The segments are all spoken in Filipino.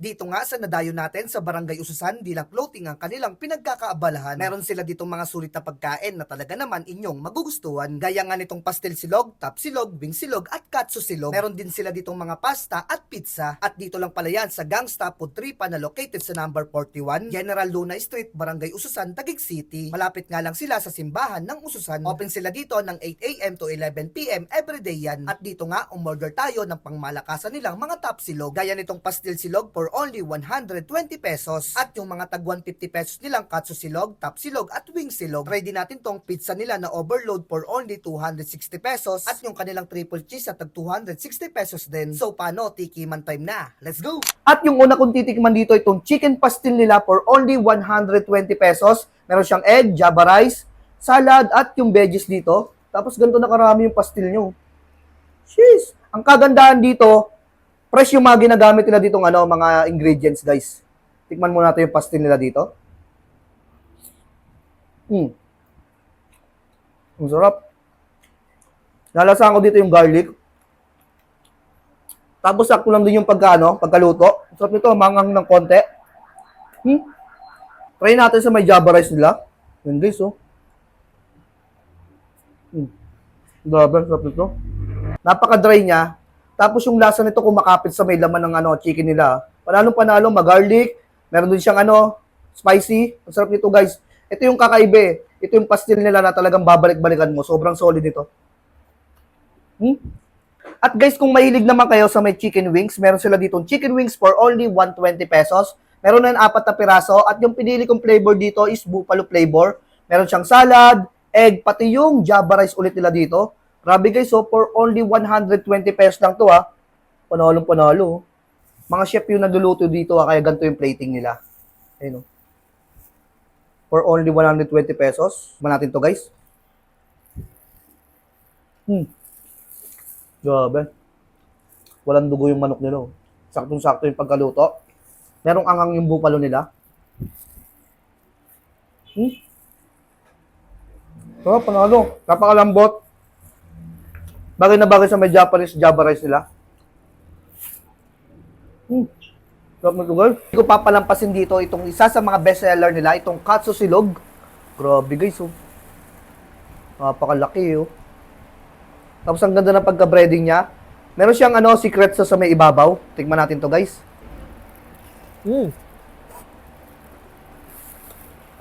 Dito nga sa nadayo natin sa Barangay Ususan, di lang clothing ang kanilang pinagkakaabalahan. Meron sila ditong mga sulit na pagkain na talaga naman inyong magugustuhan. Gaya nga nitong pastel silog, tap silog, wing silog at katsu silog. Meron din sila ditong mga pasta at pizza. At dito lang pala yan sa Gangsta Food Tripa na located sa number 41, General Luna Street, Barangay Ususan, Taguig City. Malapit nga lang sila sa simbahan ng Ususan. Open sila dito ng 8 a.m. to 11 p.m. everyday yan. At dito nga, umorder tayo ng pangmalakasan nilang mga tap silog. Gaya nitong pastel silog for only 120 pesos. At yung mga tag 150 pesos nilang katsu silog, tap silog at wing silog. Try din natin tong pizza nila na overload for only 260 pesos. At yung kanilang triple cheese at tag 260 pesos din. So paano, tikiman time na. Let's go! At yung una kong titikman dito, itong chicken pastil nila for only 120 pesos. Meron siyang egg, java rice, salad at yung veggies dito. Tapos ganito na karami yung pastil nyo. Jeez! Ang kagandahan dito, fresh yung mga ginagamit nila ditong mga ingredients, guys. Tikman muna natin yung pastil nila dito. Ang sarap. Nalasahan ko dito yung garlic. Tapos sakto lang din yung pagkaluto. Ang sarap nito, mangang ng konti. Try natin sa may java rice nila. Yan guys, oh. Grabe, ang sarap nito. Napaka-dry niya. Tapos yung lasa nito kumakapit sa may laman ng chicken nila. Panalong-panalo, mag-garlic. Meron din siyang spicy. Ang sarap nito, guys. Ito yung kakaiba. Ito yung pastil nila na talagang babalik-balikan mo. Sobrang solid ito. At guys, kung mahilig naman kayo sa may chicken wings, meron sila ditong chicken wings for only 120 pesos. Meron na 4 na piraso. At yung pinili kong flavor dito is buffalo flavor. Meron siyang salad, egg, pati yung java rice ulit nila dito. Grabe guys, so for only 120 pesos lang to ha. Panalong-panalo. Mga chef yung nagluluto dito kaya ganito yung plating nila. Ayun, for only 120 pesos. Ba natin to guys? Grabe. Walang dugo yung manok nila. Saktong-sakto yung pagkaluto. Merong angang yung buffalo nila. So, panalo. Napakalambot. Bagay na bagay sa may Japanese java rice nila. Sarap na ito, guys. Hindi ko papalampasin dito itong isa sa mga bestseller nila, itong katsu silog. Grabe, guys, oh. Napakalaki, oh. Tapos ang ganda ng pagka-breading niya. Meron siyang secret sauce sa may ibabaw. Tingnan natin to, guys.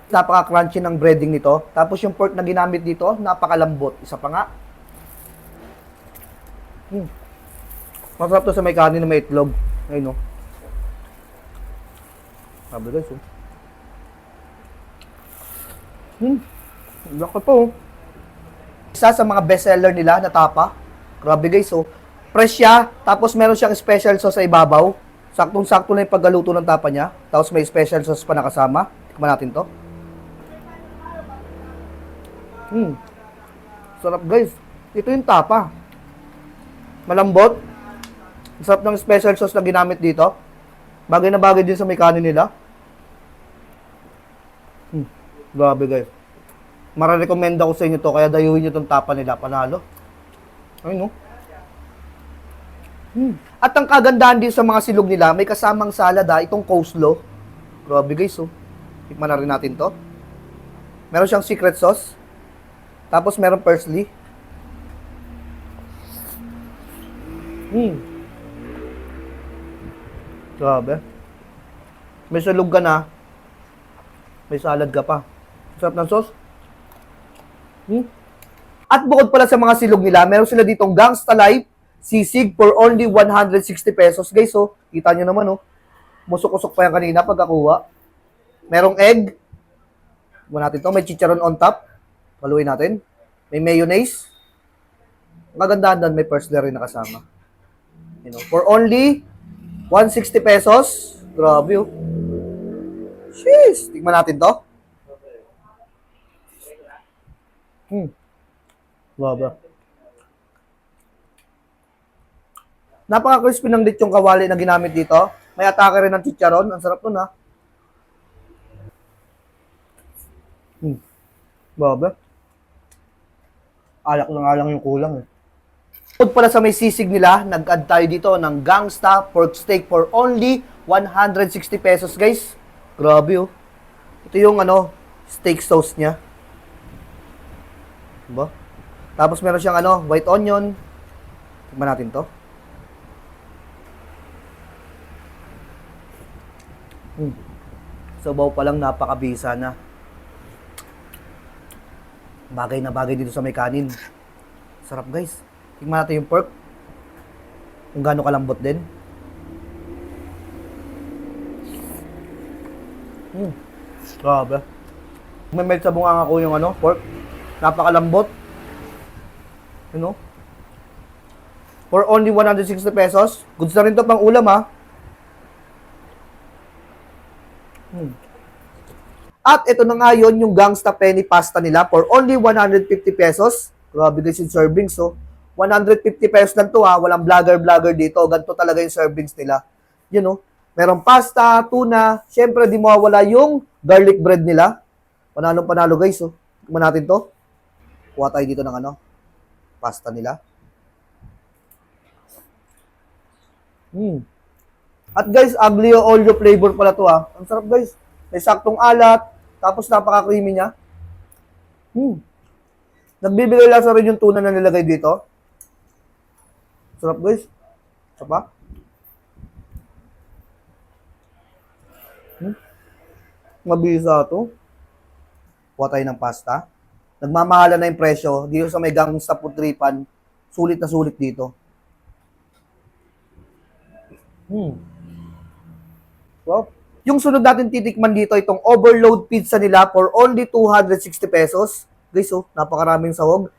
Napaka-crunchy ng breading nito. Tapos yung pork na ginamit dito, napakalambot. Isa pa nga. Masarap to sa may kanin na may itlog. Ayun, no. Sabi guys, oh. Laki po, oh. Isa sa mga bestseller nila na tapa. Grabe guys, oh. Fresh siya, tapos meron siyang special sauce sa ibabaw. Saktong-sakto na yung paggaluto ng tapa niya. Tapos may special sauce pa nakasama. Tikman natin to. Sarap guys. Ito yung tapa. Malambot. Sarap ng special sauce na ginamit dito. Bagay na bagay din sa may kanin nila. Grabe guys. Mararecommend ako sa inyo to. Kaya dayuhin nyo itong tapa nila. Panalo. Ayun, no? At ang kagandahan din sa mga silog nila, may kasamang salad itong coleslaw. Grabe guys, oh. Tikman na rin natin to. Meron siyang secret sauce. Tapos meron parsley. Grabe. May salog ka na. May salad ka pa. Sarap ng sauce. At bukod pala sa mga silog nila, meron sila ditong Gangsta Life sisig for only 160 pesos. Guys, oh, kita nyo naman, oh. Musok-usok pa yan kanina pagkakuha. Merong egg. Iwan natin to. May chicharon on top. Paluin natin. May mayonnaise. Magandaan doon, may parsley rin nakasama. You know, for only 160 pesos. Grabe, oh. Sheesh. Tingnan natin to. Grabe. Napaka-crispy ng lechong kawali na ginamit dito. May atake rin ng chicharon. Ang sarap nun, ha. Grabe. Alak na nga lang yung kulang, eh. Bukod pala sa may sisig nila, nag-add tayo dito ng Gangsta pork steak for only 160 pesos, guys. Grabe, oh. Ito yung, steak sauce niya. Diba? Tapos meron siyang, white onion. Tignan natin to. Sabaw pa lang, napakabisa na. Bagay na bagay dito sa may kanin. Sarap, guys. Tingnan natin yung pork. Kung gaano kalambot din. Grabe. May melt sa bunganga ko yung pork. Napakalambot. For only 160 pesos. Goods na rin to pang ulam, ha. At ito na nga yun, yung Gangsta Penny Pasta nila for only 150 pesos. Grabe guys yung servings, so. 150 pesos lang to, ha. Walang vlogger dito. Ganito talaga yung servings nila. Merong pasta, tuna. Siyempre, di mawawala yung garlic bread nila. Panalo guys, so. Tignan natin to. Kuha tayo dito ng pasta nila. At guys, aglio olio flavor pala to, ha. Ang sarap guys. May saktong alat, tapos napaka-creamy niya. Nagbibigay lasa rin yung tuna na nilagay dito. Sarap guys. Isa pa. Mabisa to. Kuha tayo ng pasta. Nagmamahala na yung presyo. Dito sa may Gangsta Putripan, sulit na sulit dito. Wow. Yung sunod natin titikman dito, itong overload pizza nila for only 260 pesos. Guys, napakaraming sahog.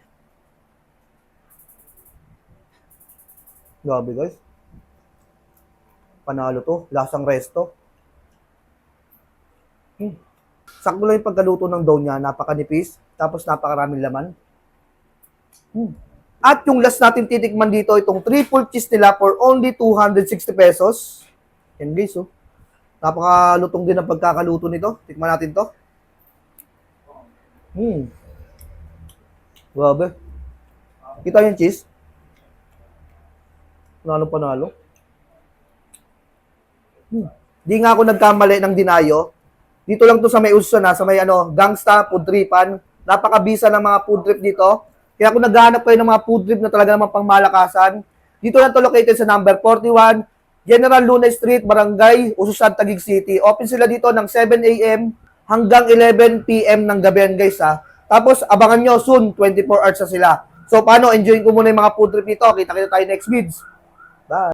Grabe guys. Panalo to. Lasang resto. Sakto lang yung pagkaluto ng dough niya. Napakanipis. Tapos napakaraming laman. At yung last natin titikman dito, itong triple cheese nila for only 260 pesos. Yan guys, napakalutong din ang pagkakaluto nito. Tikman natin to. Grabe. Kita yung cheese. Panalo. Di nga ako nagkamali ng dinayo. Dito lang to sa may Uso na, sa may Gangsta Food Tripan. Napakabisa ng mga food trip dito. Kaya kung naghahanap kayo ng mga food trip na talaga naman pang malakasan, dito lang to located sa number 41, General Luna Street, Barangay Ususan, Taguig City. Open sila dito ng 7 a.m. hanggang 11 p.m. ng gabi guys, ha. Tapos abangan nyo soon, 24 hours na sila. So paano, enjoyin ko muna yung mga food trip dito. Kita tayo next vids.